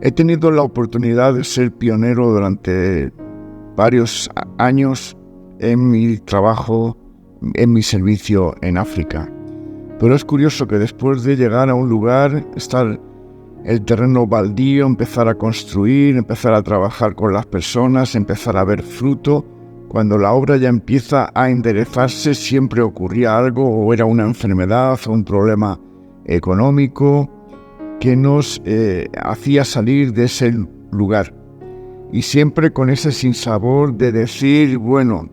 He tenido la oportunidad de ser pionero durante varios años en mi trabajo, en mi servicio en África. Pero es curioso que después de llegar a un lugar, estar el terreno baldío, empezar a construir, empezar a trabajar con las personas, empezar a ver fruto, cuando la obra ya empieza a enderezarse, siempre ocurría algo, o era una enfermedad o un problema económico que nos hacía salir de ese lugar. Y siempre con ese sinsabor de decir, bueno,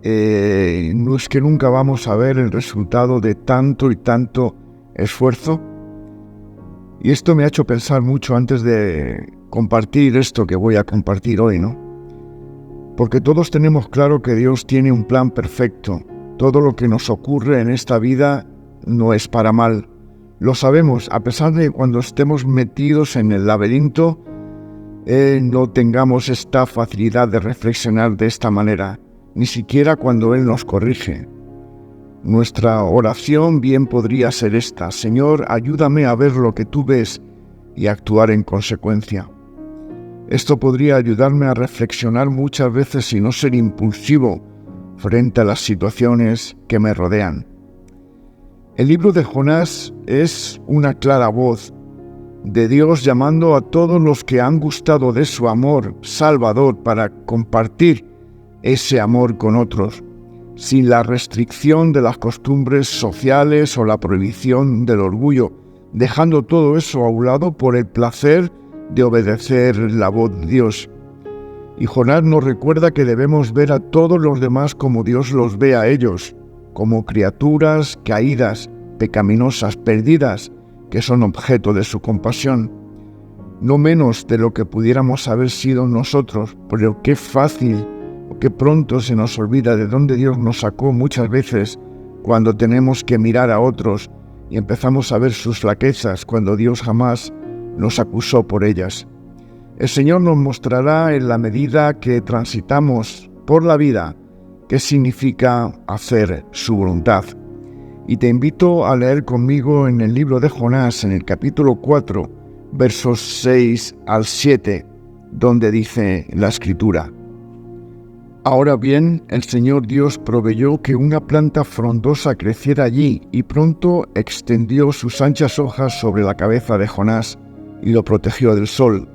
no es que nunca vamos a ver el resultado de tanto y tanto esfuerzo. Y esto me ha hecho pensar mucho antes de compartir esto que voy a compartir hoy, ¿no? Porque todos tenemos claro que Dios tiene un plan perfecto. Todo lo que nos ocurre en esta vida no es para mal. Lo sabemos, a pesar de cuando estemos metidos en el laberinto, no tengamos esta facilidad de reflexionar de esta manera, ni siquiera cuando Él nos corrige. Nuestra oración bien podría ser esta: Señor, ayúdame a ver lo que tú ves y actuar en consecuencia. Esto podría ayudarme a reflexionar muchas veces y no ser impulsivo frente a las situaciones que me rodean. El libro de Jonás es una clara voz de Dios llamando a todos los que han gustado de su amor salvador para compartir ese amor con otros, sin la restricción de las costumbres sociales o la prohibición del orgullo, dejando todo eso a un lado por el placer de obedecer la voz de Dios. Y Jonás nos recuerda que debemos ver a todos los demás como Dios los ve a ellos, como criaturas caídas, pecaminosas, perdidas, que son objeto de su compasión, no menos de lo que pudiéramos haber sido nosotros. Pero qué fácil o qué pronto se nos olvida de dónde Dios nos sacó muchas veces cuando tenemos que mirar a otros y empezamos a ver sus flaquezas cuando Dios jamás nos acusó por ellas. El Señor nos mostrará en la medida que transitamos por la vida qué significa hacer su voluntad. Y te invito a leer conmigo en el libro de Jonás, en el capítulo 4, versos 6 al 7, donde dice la Escritura: Ahora bien, el Señor Dios proveyó que una planta frondosa creciera allí, y pronto extendió sus anchas hojas sobre la cabeza de Jonás y lo protegió del sol.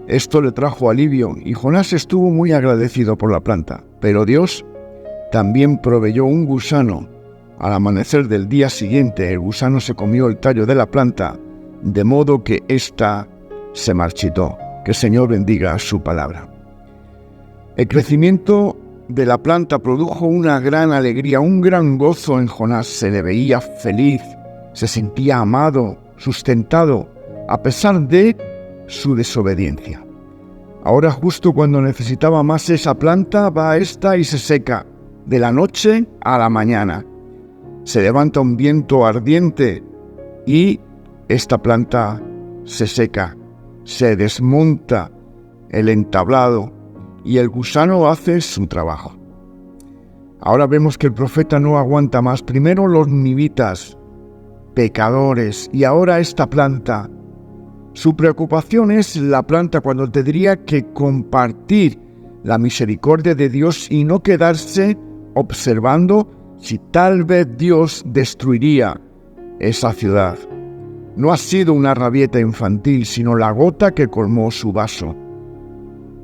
Esto le trajo alivio, y Jonás estuvo muy agradecido por la planta. Pero Dios también proveyó un gusano. Al amanecer del día siguiente, el gusano se comió el tallo de la planta, de modo que ésta se marchitó. Que el Señor bendiga su palabra. El crecimiento de la planta produjo una gran alegría, un gran gozo en Jonás. Se le veía feliz, se sentía amado, sustentado, a pesar de su desobediencia. Ahora, justo cuando necesitaba más esa planta, va esta y se seca, de la noche a la mañana. Se levanta un viento ardiente y esta planta se seca, se desmonta el entablado y el gusano hace su trabajo. Ahora vemos que el profeta no aguanta más. Primero los nivitas, pecadores, y ahora esta planta. Su preocupación es la planta, cuando tendría que compartir la misericordia de Dios y no quedarse observando si tal vez Dios destruiría esa ciudad. No ha sido una rabieta infantil, sino la gota que colmó su vaso.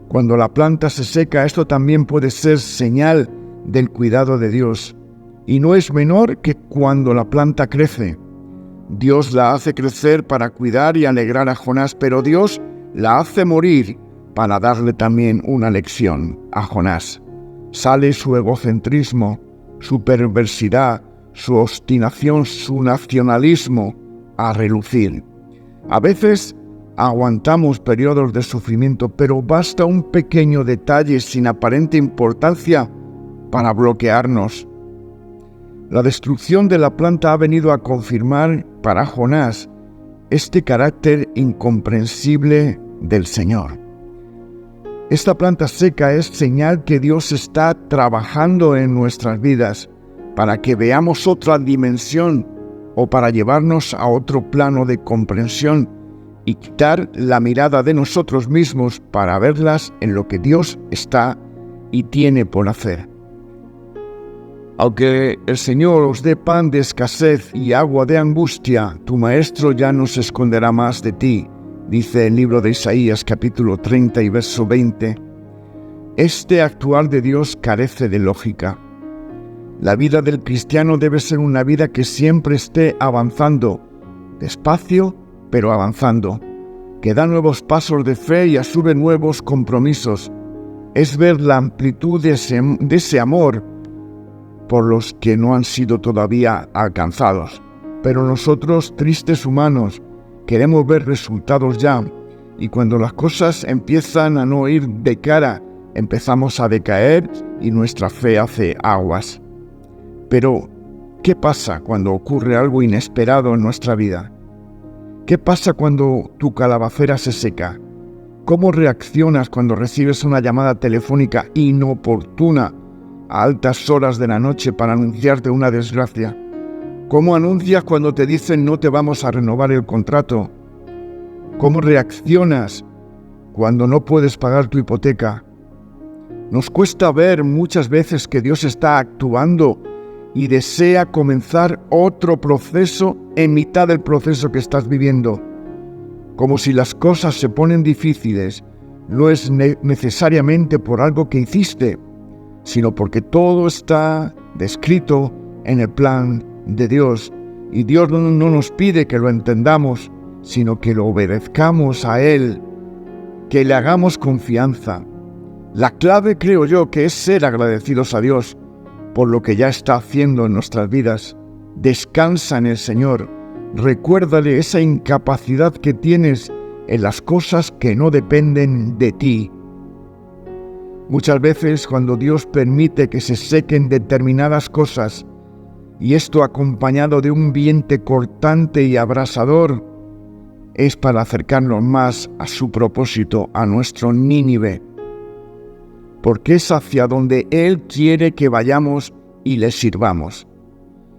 Cuando la planta se seca, esto también puede ser señal del cuidado de Dios. Y no es menor que cuando la planta crece. Dios la hace crecer para cuidar y alegrar a Jonás, pero Dios la hace morir para darle también una lección a Jonás. Sale su egocentrismo, su perversidad, su obstinación, su nacionalismo a relucir. A veces aguantamos periodos de sufrimiento, pero basta un pequeño detalle sin aparente importancia para bloquearnos. La destrucción de la planta ha venido a confirmar para Jonás este carácter incomprensible del Señor. Esta planta seca es señal que Dios está trabajando en nuestras vidas para que veamos otra dimensión o para llevarnos a otro plano de comprensión y quitar la mirada de nosotros mismos para verlas en lo que Dios está y tiene por hacer. Aunque el Señor os dé pan de escasez y agua de angustia, tu Maestro ya no se esconderá más de ti, dice el libro de Isaías capítulo 30 y verso 20. Este actuar de Dios carece de lógica. La vida del cristiano debe ser una vida que siempre esté avanzando, despacio, pero avanzando, que da nuevos pasos de fe y asume nuevos compromisos. Es ver la amplitud de ese amor por los que no han sido todavía alcanzados. Pero nosotros, tristes humanos, queremos ver resultados ya, y cuando las cosas empiezan a no ir de cara, empezamos a decaer y nuestra fe hace aguas. Pero, ¿qué pasa cuando ocurre algo inesperado en nuestra vida? ¿Qué pasa cuando tu calabacera se seca? ¿Cómo reaccionas cuando recibes una llamada telefónica inoportuna a altas horas de la noche para anunciarte una desgracia? ¿Cómo anuncias cuando te dicen no te vamos a renovar el contrato? ¿Cómo reaccionas cuando no puedes pagar tu hipoteca? Nos cuesta ver muchas veces que Dios está actuando y desea comenzar otro proceso en mitad del proceso que estás viviendo. Como si las cosas se ponen difíciles, no es necesariamente por algo que hiciste, sino porque todo está descrito en el plan de Dios. Y Dios no nos pide que lo entendamos, sino que lo obedezcamos a Él, que le hagamos confianza. La clave, creo yo, que es ser agradecidos a Dios por lo que ya está haciendo en nuestras vidas. Descansa en el Señor. Recuérdale esa incapacidad que tienes en las cosas que no dependen de ti. Muchas veces cuando Dios permite que se sequen determinadas cosas, y esto acompañado de un viento cortante y abrasador, es para acercarnos más a su propósito, a nuestro Nínive, porque es hacia donde Él quiere que vayamos y le sirvamos.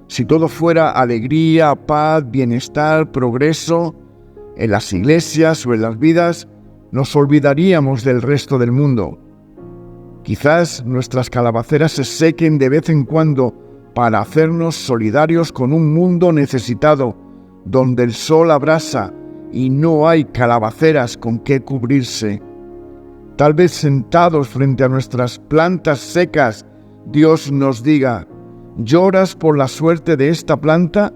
Si todo fuera alegría, paz, bienestar, progreso, en las iglesias o en las vidas, nos olvidaríamos del resto del mundo. Quizás nuestras calabaceras se sequen de vez en cuando para hacernos solidarios con un mundo necesitado, donde el sol abrasa y no hay calabaceras con qué cubrirse. Tal vez sentados frente a nuestras plantas secas, Dios nos diga: lloras por la suerte de esta planta,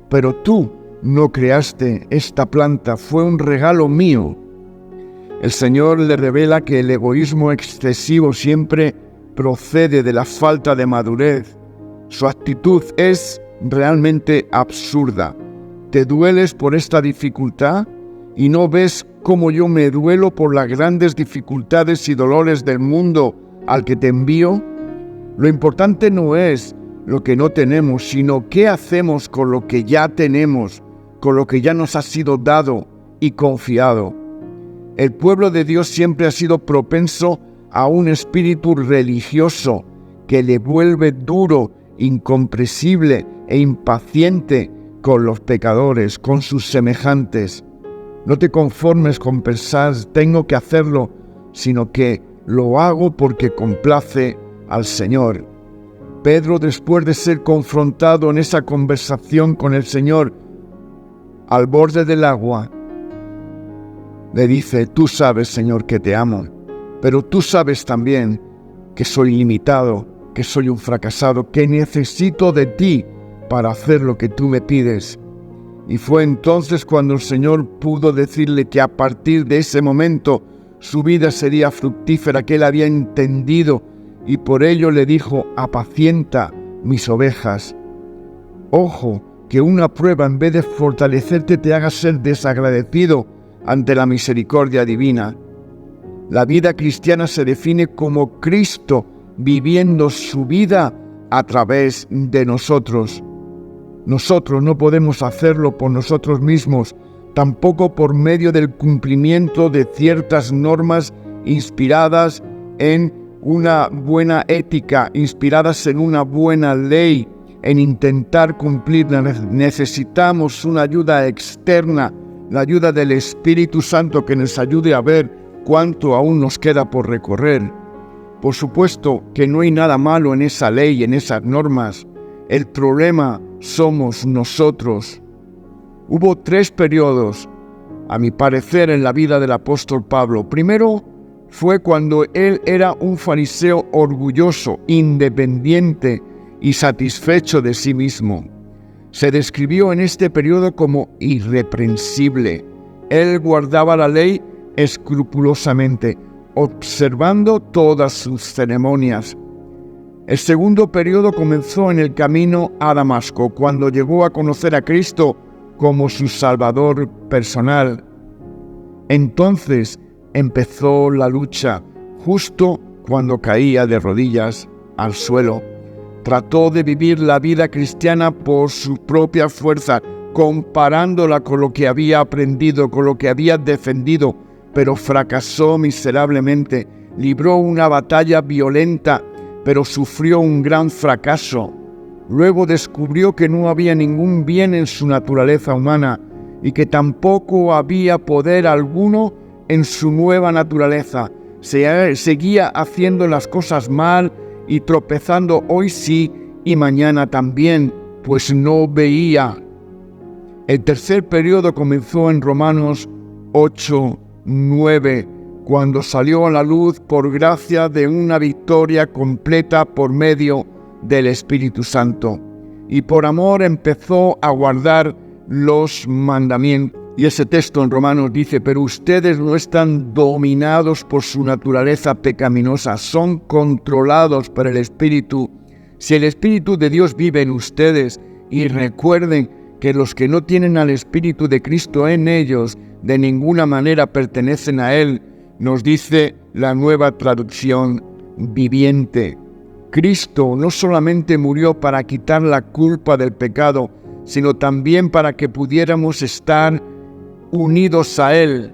pero tú no creaste esta planta, fue un regalo mío. El Señor le revela que el egoísmo excesivo siempre procede de la falta de madurez. Su actitud es realmente absurda. ¿Te dueles por esta dificultad y no ves cómo yo me duelo por las grandes dificultades y dolores del mundo al que te envío? Lo importante no es lo que no tenemos, sino qué hacemos con lo que ya tenemos, con lo que ya nos ha sido dado y confiado. El pueblo de Dios siempre ha sido propenso a un espíritu religioso que le vuelve duro, incomprensible e impaciente con los pecadores, con sus semejantes. No te conformes con pensar tengo que hacerlo, sino que lo hago porque complace al Señor. Pedro, después de ser confrontado en esa conversación con el Señor al borde del agua, le dice: tú sabes, Señor, que te amo, pero tú sabes también que soy limitado, que soy un fracasado, que necesito de ti para hacer lo que tú me pides. Y fue entonces cuando el Señor pudo decirle que a partir de ese momento su vida sería fructífera, que él había entendido, y por ello le dijo: apacienta mis ovejas. Ojo, que una prueba en vez de fortalecerte te haga ser desagradecido ante la misericordia divina. La vida cristiana se define como Cristo viviendo su vida a través de nosotros. Nosotros no podemos hacerlo por nosotros mismos, tampoco por medio del cumplimiento de ciertas normas inspiradas en una buena ética, inspiradas en una buena ley, en intentar cumplirla. Necesitamos una ayuda externa la ayuda del Espíritu Santo que nos ayude a ver cuánto aún nos queda por recorrer. Por supuesto que no hay nada malo en esa ley, en esas normas. El problema somos nosotros. Hubo 3 periodos, a mi parecer, en la vida del apóstol Pablo. Primero fue cuando él era un fariseo orgulloso, independiente y satisfecho de sí mismo. Se describió en este periodo como irreprensible. Él guardaba la ley escrupulosamente, observando todas sus ceremonias. El segundo periodo comenzó en el camino a Damasco, cuando llegó a conocer a Cristo como su Salvador personal. Entonces empezó la lucha, justo cuando caía de rodillas al suelo. Trató de vivir la vida cristiana por su propia fuerza, comparándola con lo que había aprendido, con lo que había defendido, pero fracasó miserablemente. Libró una batalla violenta, pero sufrió un gran fracaso. Luego descubrió que no había ningún bien en su naturaleza humana y que tampoco había poder alguno en su nueva naturaleza. Seguía haciendo las cosas mal y tropezando hoy sí y mañana también, pues no veía. El tercer periodo comenzó en Romanos 8:9, cuando salió a la luz por gracia de una victoria completa por medio del Espíritu Santo. Y por amor empezó a guardar los mandamientos. Y ese texto en Romanos dice: pero ustedes no están dominados por su naturaleza pecaminosa, son controlados por el Espíritu. Si el Espíritu de Dios vive en ustedes, y recuerden que los que no tienen al Espíritu de Cristo en ellos, de ninguna manera pertenecen a Él, nos dice la Nueva Traducción Viviente. Cristo no solamente murió para quitar la culpa del pecado, sino también para que pudiéramos estar unidos a Él,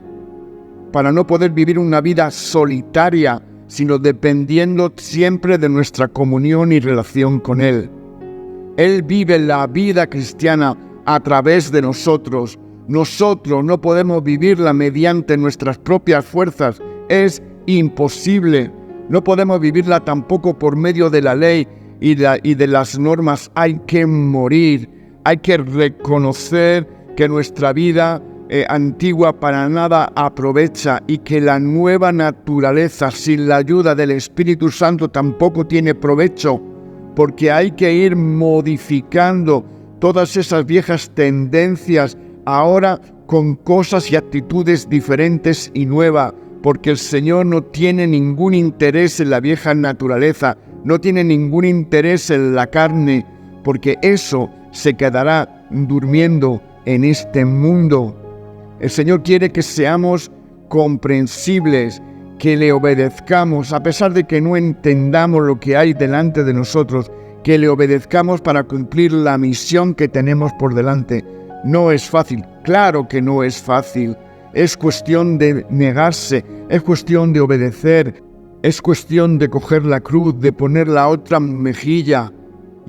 para no poder vivir una vida solitaria, sino dependiendo siempre de nuestra comunión y relación con Él. Él vive la vida cristiana a través de nosotros. Nosotros no podemos vivirla mediante nuestras propias fuerzas. Es imposible. No podemos vivirla tampoco por medio de la ley y de las normas. Hay que morir. Hay que reconocer que nuestra vida antigua para nada aprovecha y que la nueva naturaleza sin la ayuda del Espíritu Santo tampoco tiene provecho, porque hay que ir modificando todas esas viejas tendencias ahora con cosas y actitudes diferentes y nuevas, porque el Señor no tiene ningún interés en la vieja naturaleza, no tiene ningún interés en la carne, porque eso se quedará durmiendo en este mundo. El Señor quiere que seamos comprensibles, que le obedezcamos, a pesar de que no entendamos lo que hay delante de nosotros, que le obedezcamos para cumplir la misión que tenemos por delante. No es fácil, claro que no es fácil. Es cuestión de negarse, es cuestión de obedecer, es cuestión de coger la cruz, de poner la otra mejilla.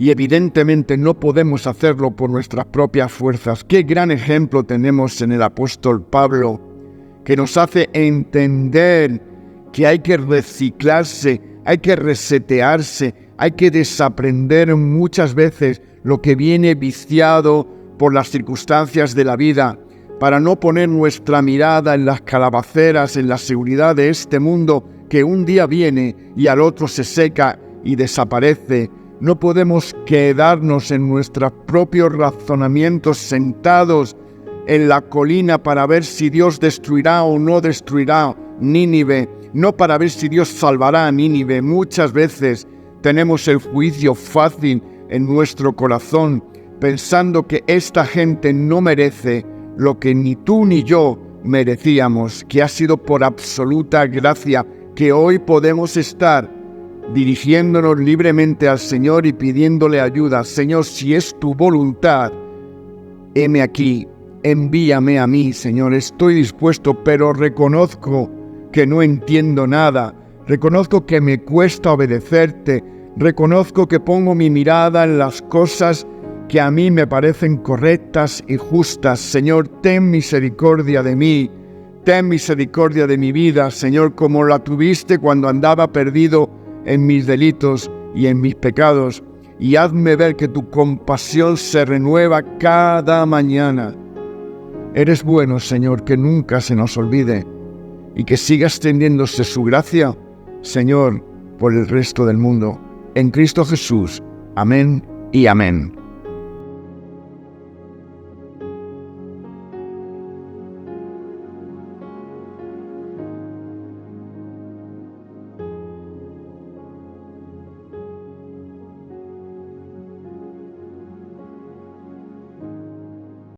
Y evidentemente no podemos hacerlo por nuestras propias fuerzas. Qué gran ejemplo tenemos en el apóstol Pablo, que nos hace entender que hay que reciclarse, hay que resetearse, hay que desaprender muchas veces lo que viene viciado por las circunstancias de la vida, para no poner nuestra mirada en las calabaceras, en la seguridad de este mundo que un día viene y al otro se seca y desaparece. No podemos quedarnos en nuestros propios razonamientos sentados en la colina para ver si Dios destruirá o no destruirá Nínive, no para ver si Dios salvará a Nínive. Muchas veces tenemos el juicio fácil en nuestro corazón, pensando que esta gente no merece lo que ni tú ni yo merecíamos, que ha sido por absoluta gracia que hoy podemos estar dirigiéndonos libremente al Señor y pidiéndole ayuda. Señor, si es tu voluntad, heme aquí, envíame a mí, Señor. Estoy dispuesto, pero reconozco que no entiendo nada. Reconozco que me cuesta obedecerte. Reconozco que pongo mi mirada en las cosas que a mí me parecen correctas y justas. Señor, ten misericordia de mí, ten misericordia de mi vida, Señor, como la tuviste cuando andaba perdido en mis delitos y en mis pecados, y hazme ver que tu compasión se renueva cada mañana. Eres bueno, Señor, que nunca se nos olvide, y que siga extendiéndose su gracia, Señor, por el resto del mundo. En Cristo Jesús. Amén y amén.